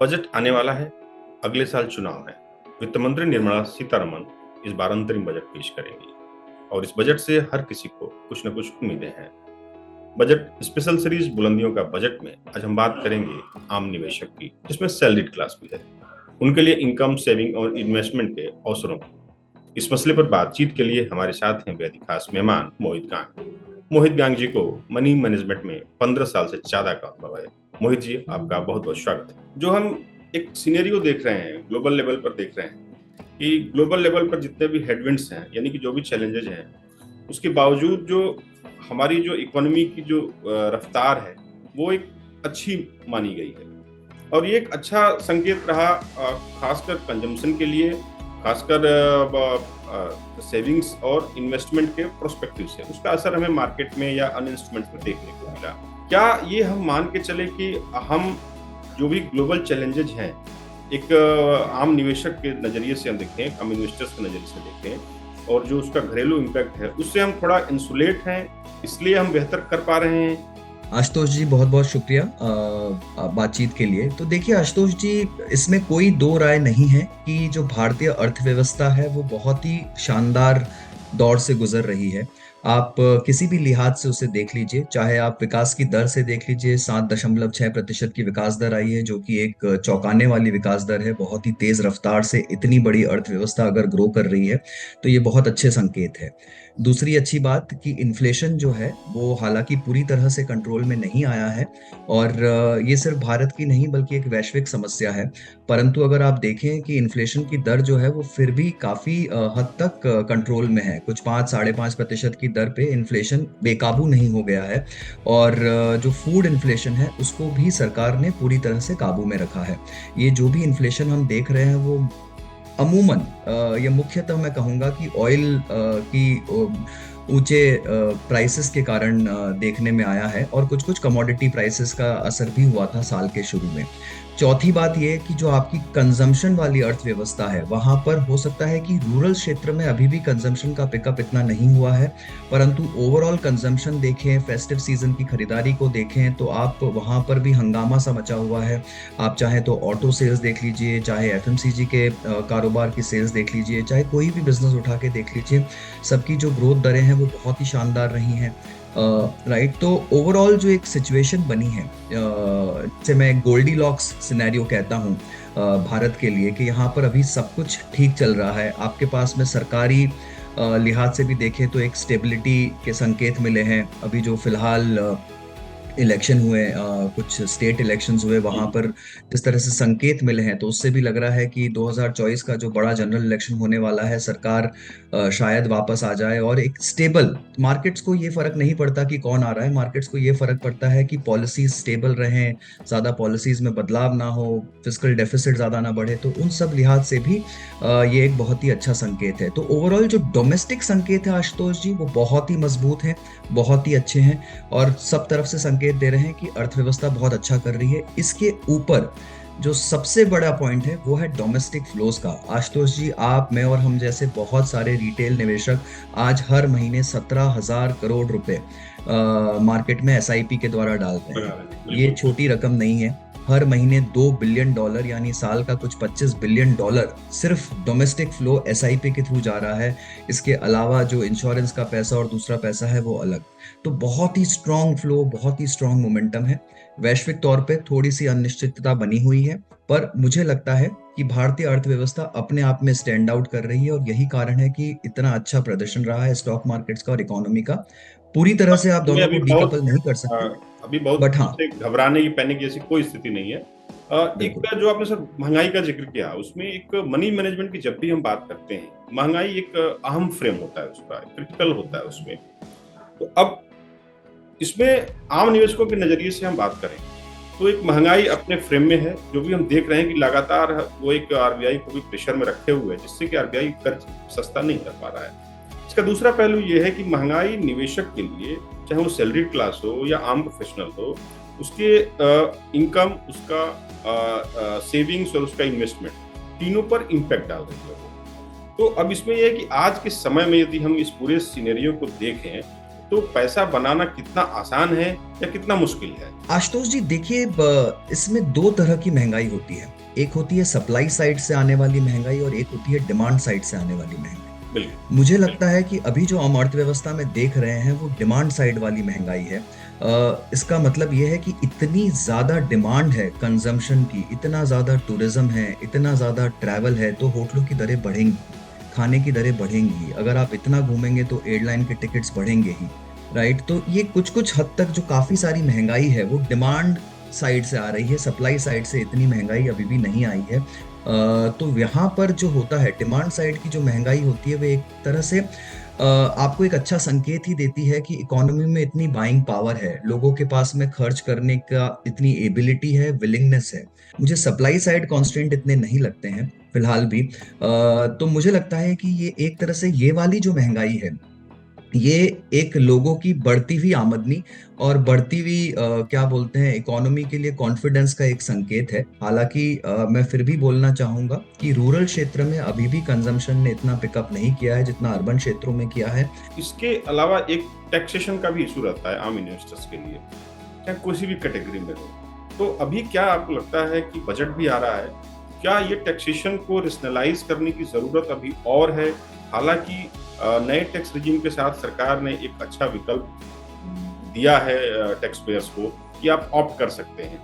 Budget आने वाला है। अगले साल चुनाव है। वित्त मंत्री निर्मला सीतारमण इस बार अंतरिम बजट पेश करेंगी और इस बजट से हर किसी को कुछ न कुछ उम्मीदें हैं। बजट स्पेशल सीरीज बुलंदियों का बजट में आज हम बात करेंगे आम निवेशक की, जिसमें सैलरीड क्लास भी है, उनके लिए इनकम, सेविंग और इन्वेस्टमेंट के अवसरों की। इस मसले पर बातचीत के लिए हमारे साथ हैं बेहद खास मेहमान मोहित गांग। मोहित गांग जी को मनी मैनेजमेंट में 15 साल से ज्यादा का अनुभव है। मोहित जी, आपका बहुत बहुत स्वागत है। जो हम एक सिनेरियो देख रहे हैं, ग्लोबल लेवल पर देख रहे हैं कि ग्लोबल लेवल पर जितने भी हेडविंड्स हैं, यानी कि जो भी चैलेंजेस हैं, उसके बावजूद जो हमारी जो इकोनॉमी की जो रफ्तार है वो एक अच्छी मानी गई है और ये एक अच्छा संकेत रहा, खासकर कंजम्पशन के लिए, खासकर सेविंग्स और इन्वेस्टमेंट के प्रोस्पेक्टिव से उसका असर हमें मार्केट में या अन्य इंस्ट्रूमेंट्स में देखने को मिला। क्या ये हम मान के चले कि हम जो भी ग्लोबल चैलेंजेस हैं, एक आम निवेशक के नजरिए से हम देखें, आम इन्वेस्टर्स के नजरिए से देखें, और जो उसका घरेलू इम्पैक्ट है उससे हम थोड़ा इंसुलेट हैं, इसलिए हम बेहतर कर पा रहे हैं? आशुतोष जी, बहुत बहुत शुक्रिया बातचीत के लिए। तो देखिए आशुतोष जी, इसमें कोई दो राय नहीं है कि जो भारतीय अर्थव्यवस्था है वो बहुत ही शानदार दौर से गुजर रही है। आप किसी भी लिहाज से उसे देख लीजिए, चाहे आप विकास की दर से देख लीजिए, 7.6% की विकास दर आई है, जो कि एक चौंकाने वाली विकास दर है। बहुत ही तेज रफ्तार से इतनी बड़ी अर्थव्यवस्था अगर ग्रो कर रही है तो ये बहुत अच्छे संकेत है। दूसरी अच्छी बात कि इन्फ्लेशन जो है वो हालांकि पूरी तरह से कंट्रोल में नहीं आया है, और ये सिर्फ भारत की नहीं बल्कि एक वैश्विक समस्या है। परंतु अगर आप देखें कि इन्फ्लेशन की दर जो है वो फिर भी काफी हद तक कंट्रोल में है। कुछ 5-5.5% की दर पे इन्फ्लेशन बेकाबू नहीं हो गया है, और जो फूड इन्फ्लेशन है उसको भी सरकार ने पूरी तरह से काबू में रखा है। ये जो भी इन्फ्लेशन हम देख रहे हैं वो अमूमन ये मुख्यतः मैं कहूँगा कि ऑयल की ऊंचे प्राइसेस के कारण देखने में आया है, और कुछ कुछ कमोडिटी प्राइसेस का असर भी हुआ था साल के शुरू में। चौथी बात यह कि जो आपकी कंजम्पशन वाली अर्थव्यवस्था है वहां पर हो सकता है कि रूरल क्षेत्र में अभी भी कंजम्पशन का पिकअप इतना नहीं हुआ है, परंतु ओवरऑल कंजम्पशन देखें, फेस्टिव सीजन की खरीदारी को देखें तो आप वहां पर भी हंगामा सा मचा हुआ है। आप चाहे तो ऑटो सेल्स देख लीजिए, चाहे एफएमसीजी के कारोबार की सेल्स देख लीजिए, चाहे कोई भी बिजनेस उठा के देख लीजिए, सबकी जो ग्रोथ दरें हैं वो बहुत ही शानदार रही हैं। राइट, तो ओवरऑल जो एक सिचुएशन बनी है, जिसे मैं गोल्डी लॉक्स सिनेरियो कहता हूँ भारत के लिए, कि यहाँ पर अभी सब कुछ ठीक चल रहा है। आपके पास में सरकारी लिहाज से भी देखें तो एक स्टेबिलिटी के संकेत मिले हैं। अभी जो फिलहाल इलेक्शन हुए, कुछ स्टेट इलेक्शंस हुए, वहां पर जिस तरह से संकेत मिले हैं तो उससे भी लग रहा है कि 2024 का जो बड़ा जनरल इलेक्शन होने वाला है, सरकार शायद वापस आ जाए, और एक स्टेबल, मार्केट्स को ये फर्क नहीं पड़ता कि कौन आ रहा है, मार्केट्स को ये फर्क पड़ता है कि पॉलिसीज स्टेबल रहें, ज्यादा पॉलिसीज में बदलाव ना हो, फिस्कल डेफिसिट ज्यादा ना बढ़े। तो उन सब लिहाज से भी ये एक बहुत ही अच्छा संकेत है। तो ओवरऑल जो डोमेस्टिक संकेत है आशुतोष जी, वो बहुत ही मजबूत है, बहुत ही अच्छे हैं, और सब तरफ से संकेत दे रहे हैं कि अर्थव्यवस्था बहुत अच्छा कर रही है। इसके ऊपर जो सबसे बड़ा पॉइंट है वो है डोमेस्टिक फ्लोज का। आशुतोष जी, आप, मैं और हम जैसे बहुत सारे रिटेल निवेशक आज हर महीने 17,000 करोड़ रुपए मार्केट में एसआईपी के द्वारा डालते हैं। ये बिल्कुल। छोटी रकम नहीं है। हर महीने $2 बिलियन, यानी साल का कुछ $25 बिलियन सिर्फ डोमेस्टिक फ्लो एसआईपी के थ्रू जा रहा है। इसके अलावा जो इंश्योरेंस का पैसा और दूसरा पैसा है वो अलग। तो बहुत ही स्ट्रांग फ्लो, बहुत ही स्ट्रांग मोमेंटम है। वैश्विक तौर पे थोड़ी सी अनिश्चितता बनी हुई है, पर मुझे लगता है कि भारतीय अर्थव्यवस्था अपने आप में स्टैंड आउट कर रही है, और यही कारण है कि इतना अच्छा प्रदर्शन रहा है स्टॉक मार्केट्स का और इकोनॉमी का। पूरी तरह से आप में दोनों अभी को बहुत डीकपल नहीं कर सकते, अभी बहुत बट हाँ, उससे घबराने की, पैनिक जैसी कोई स्थिति नहीं है। एक बिल्कुल। जो आपने सर महंगाई का जिक्र किया, उसमें एक मनी मैनेजमेंट की जब भी हम बात करते हैं, महंगाई एक अहम फ्रेम होता है, उसका क्रिटिकल होता है उसमें। तो अब इसमें आम निवेशकों के नजरिए से हम बात करें तो एक महंगाई अपने फ्रेम में है। जो भी हम देख रहे हैं कि लगातार वो एक आरबीआई को भी प्रेशर में रखे हुए है, जिससे कि आरबीआई कर्ज सस्ता नहीं कर पा रहा है। इसका दूसरा पहलू ये है कि महंगाई निवेशक के लिए, चाहे वो सैलरीड क्लास हो या आम प्रोफेशनल हो, उसके इनकम, उसका सेविंग्स और उसका इन्वेस्टमेंट, तीनों पर इम्पैक्ट डाल रही है वो। तो अब इसमें यह है कि आज के समय में यदि हम इस पूरे सिनेरियो को देखें तो पैसा बनाना कितना आसान है या कितना मुश्किल है? आशुतोष जी देखिए, इसमें दो तरह की महंगाई होती है। एक होती है सप्लाई साइड से आने वाली महंगाई और एक होती है डिमांड साइड से आने वाली महंगाई। बिल्कुल। मुझे लगता है कि अभी जो हम अर्थव्यवस्था में देख रहे हैं वो डिमांड साइड वाली महंगाई है। इसका मतलब ये है कि इतनी ज्यादा डिमांड है कंजम्पशन की, इतना ज्यादा टूरिज्म है, इतना ज्यादा ट्रैवल है, तो होटलों की दरें बढ़ेंगी, खाने की दरें बढ़ेंगी, अगर आप इतना घूमेंगे तो एयरलाइन के टिकट्स बढ़ेंगे ही, राइट। तो ये कुछ कुछ हद तक जो काफी सारी महंगाई है वो डिमांड साइड से आ रही है, सप्लाई साइड से इतनी महंगाई अभी भी नहीं आई है। तो यहाँ पर जो होता है डिमांड साइड की जो महंगाई होती है वो एक तरह से आपको एक अच्छा संकेत ही देती है कि इकोनॉमी में इतनी बाइंग पावर है, लोगों के पास में खर्च करने का इतनी एबिलिटी है, विलिंगनेस है। मुझे सप्लाई साइड कॉन्स्टेंट इतने नहीं लगते हैं फिलहाल भी। तो मुझे लगता है कि ये एक तरह से ये वाली जो महंगाई है ये एक लोगों की बढ़ती हुई आमदनी और बढ़ती हुई क्या बोलते हैं इकोनॉमी के लिए कॉन्फिडेंस का एक संकेत है। हालांकि मैं फिर भी बोलना चाहूंगा कि रूरल क्षेत्र में अभी भी कंजम्पशन ने इतना पिकअप नहीं किया है जितना अर्बन क्षेत्रों में किया है। इसके अलावा एक टैक्सेशन का भी इशू रहता है आम इन्वेस्टर्स के लिए, चाहे किसी भी कैटेगरी में हो। तो अभी क्या आपको लगता है कि बजट भी आ रहा है, क्या ये टैक्सेशन को रेशनलाइज करने की जरूरत अभी और है? हालांकि नए टैक्स रिजीम के साथ सरकार ने एक अच्छा विकल्प दिया है टैक्स पेयर्स को कि आप ऑप्ट कर सकते हैं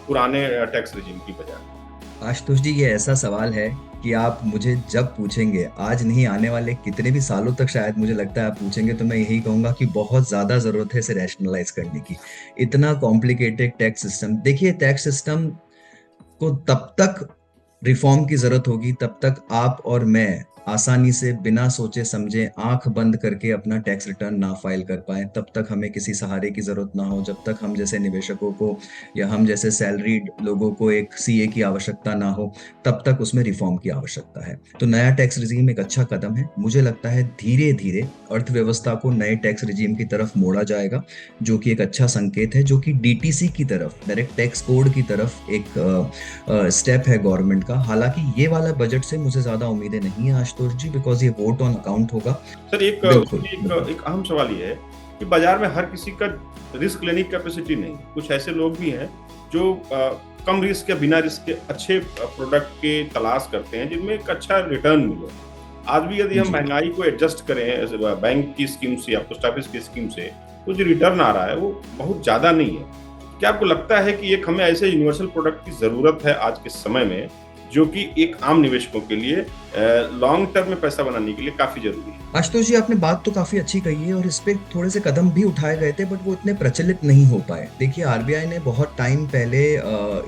पुराने टैक्स रिजीम की बजाय। आशुतोष जी ये ऐसा सवाल है कि आप मुझे जब पूछेंगे, आज नहीं आने वाले कितने भी सालों तक शायद मुझे लगता है आप पूछेंगे, तो मैं यही कहूंगा कि बहुत ज्यादा जरूरत है इसे रैशनलाइज करने की। इतना कॉम्प्लिकेटेड टैक्स सिस्टम, देखिए टैक्स सिस्टम को तब तक रिफॉर्म की जरूरत होगी तब तक आप और मैं आसानी से बिना सोचे समझे आंख बंद करके अपना टैक्स रिटर्न ना फाइल कर पाए, तब तक हमें किसी सहारे की जरूरत ना हो, जब तक हम जैसे निवेशकों को या हम जैसे सैलरीड लोगों को एक सीए की आवश्यकता ना हो, तब तक उसमें रिफॉर्म की आवश्यकता है। तो नया टैक्स रिजीम एक अच्छा कदम है। मुझे लगता है धीरे धीरे अर्थव्यवस्था को नए टैक्स रिजीम की तरफ मोड़ा जाएगा, जो कि एक अच्छा संकेत है, जो कि डीटीसी की तरफ, डायरेक्ट टैक्स कोड की तरफ एक स्टेप है गवर्नमेंट का। हालांकि ये वाला बजट से मुझे ज्यादा उम्मीदें नहीं है आशुतोष जी, बिकॉज ये वोट ऑन अकाउंट होगा। सर बिल्कुल बिल्कुल। एक अहम सवाल ये है कि बाजार में हर किसी का रिस्क लेने की कैपेसिटी नहीं। कुछ ऐसे लोग भी हैं जो कम रिस्क या बिना रिस्क के अच्छे प्रोडक्ट के तलाश करते हैं जिनमें एक अच्छा रिटर्न मिले। आज भी यदि हम महंगाई को एडजस्ट करें बैंक की स्कीम से या पोस्ट ऑफिस की स्कीम से, तो जो रिटर्न आ रहा है वो बहुत ज्यादा नहीं है। क्या आपको लगता है कि एक हमें ऐसे यूनिवर्सल प्रोडक्ट की जरूरत है आज के समय में, जो कि एक आम निवेशकों के लिए लॉन्ग टर्म में पैसा बनाने के लिए काफी जरूरी है? आशुतोष जी आपने बात तो काफी अच्छी कही है और इस पे थोड़े से कदम भी उठाए गए थे, बट वो इतने प्रचलित नहीं हो पाए। देखिए आरबीआई ने बहुत टाइम पहले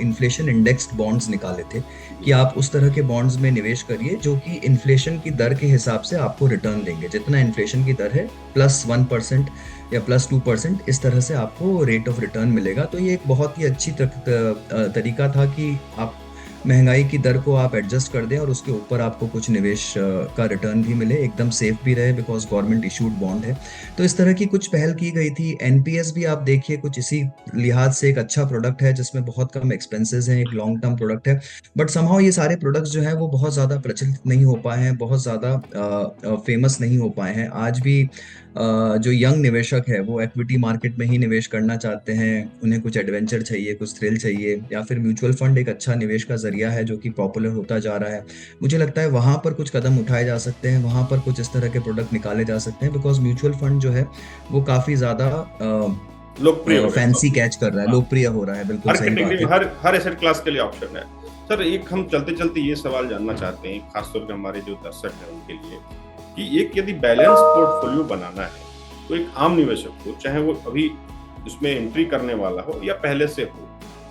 इन्फ्लेशन इंडेक्स्ड बॉन्ड्स निकाले थे कि आप उस तरह के बॉन्ड्स में निवेश करिए जो कि इन्फ्लेशन की दर के हिसाब से आपको रिटर्न देंगे। जितना इन्फ्लेशन की दर है +1% या +2%, इस तरह से आपको रेट ऑफ रिटर्न मिलेगा। तो ये एक बहुत ही अच्छी तरीका था कि आप महंगाई की दर को आप एडजस्ट कर दें और उसके ऊपर आपको कुछ निवेश का रिटर्न भी मिले, एकदम सेफ भी रहे, बिकॉज गवर्नमेंट इशूड बॉन्ड है। तो इस तरह की कुछ पहल की गई थी। एनपीएस भी आप देखिए कुछ इसी लिहाज से एक अच्छा प्रोडक्ट है जिसमें बहुत कम एक्सपेंसेस हैं, एक लॉन्ग टर्म प्रोडक्ट है। बट समहाउ ये सारे प्रोडक्ट्स जो हैं वो बहुत ज़्यादा प्रचलित नहीं हो पाए हैं, बहुत ज़्यादा फेमस नहीं हो पाए हैं। आज भी जो यंग निवेशक है वो इक्विटी मार्केट में ही निवेश करना चाहते हैं, उन्हें कुछ एडवेंचर चाहिए, कुछ थ्रिल चाहिए, या फिर म्यूचुअल फंड एक अच्छा निवेश का जरिया है जो कि पॉपुलर होता जा रहा है। मुझे लगता है वहां पर कुछ कदम उठाए जा सकते हैं, वहां पर कुछ इस तरह के प्रोडक्ट निकाले जा सकते हैं, बिकॉज म्यूचुअल फंड जो है वो काफी ज्यादा लोकप्रिय फैंसी कैच कर रहा है, लोकप्रिय हो रहा है। बिल्कुल सही बात है। हर एसेट क्लास के लिए ऑप्शन है। सर एक हम चलते चलते ये सवाल जानना चाहते हैं, खासतौर पर हमारे जो दर्शक हैं उनके लिए, कि एक यदि बैलेंस पोर्टफोलियो बनाना है तो एक आम निवेशक को, चाहे वो अभी उसमें एंट्री करने वाला हो या पहले से हो,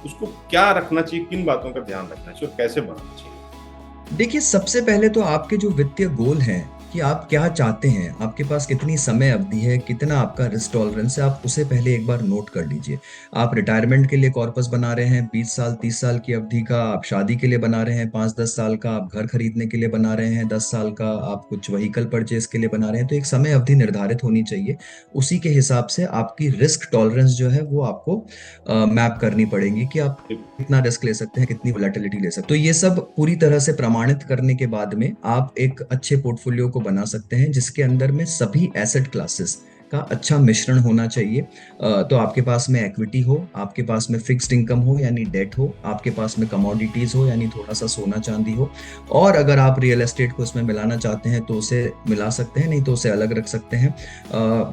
उसको क्या रखना चाहिए, किन बातों का ध्यान रखना चाहिए और कैसे बनाना चाहिए? देखिए सबसे पहले तो आपके जो वित्तीय गोल हैं कि आप क्या चाहते हैं, आपके पास कितनी समय अवधि है, कितना आपका रिस्क टॉलरेंस है, आप उसे पहले एक बार नोट कर लीजिए। आप रिटायरमेंट के लिए कॉर्पस बना रहे हैं 20 साल 30 साल की अवधि का, आप शादी के लिए बना रहे हैं 5-10 साल का, आप घर खरीदने के लिए बना रहे हैं 10 साल का, आप कुछ व्हीकल परचेज के लिए बना रहे हैं, तो एक समय अवधि निर्धारित होनी चाहिए। उसी के हिसाब से आपकी रिस्क टॉलरेंस जो है वो आपको मैप करनी पड़ेगी कि आप कितना रिस्क ले सकते हैं, कितनी वोलेटिलिटी ले सकते हैं। तो ये सब पूरी तरह से प्रमाणित करने के बाद में आप एक अच्छे पोर्टफोलियो को बना सकते हैं जिसके अंदर में सभी एसेट क्लासेस का अच्छा मिश्रण होना चाहिए। तो आपके पास में इक्विटी हो, आपके पास में फिक्स्ड इनकम हो यानी डेट हो, आपके पास में कमोडिटीज हो यानी थोड़ा सा सोना चांदी हो, और अगर आप रियल एस्टेट को इसमें मिलाना चाहते हैं तो उसे मिला सकते हैं, नहीं तो उसे अलग रख सकते हैं।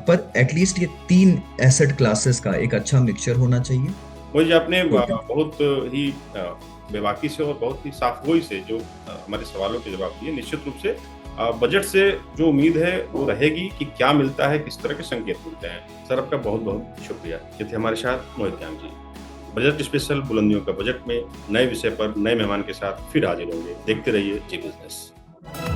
पर एटलीस्ट ये 3 एसेट क्लासेस का एक अच्छा मिक्सचर होना चाहिए। वही आपने तो बहुत ही बेबाकी से और बहुत ही साफगोई से जो हमारे सवालों के जवाब दिए। निश्चित रूप से बजट से जो उम्मीद है वो रहेगी कि क्या मिलता है, किस तरह के संकेत मिलते हैं। सर आपका बहुत बहुत शुक्रिया। ये थे हमारे साथ मोहित ज्ञान जी। बजट स्पेशल बुलंदियों का बजट में नए विषय पर नए मेहमान के साथ फिर हाजिर होंगे। देखते रहिए जी बिजनेस।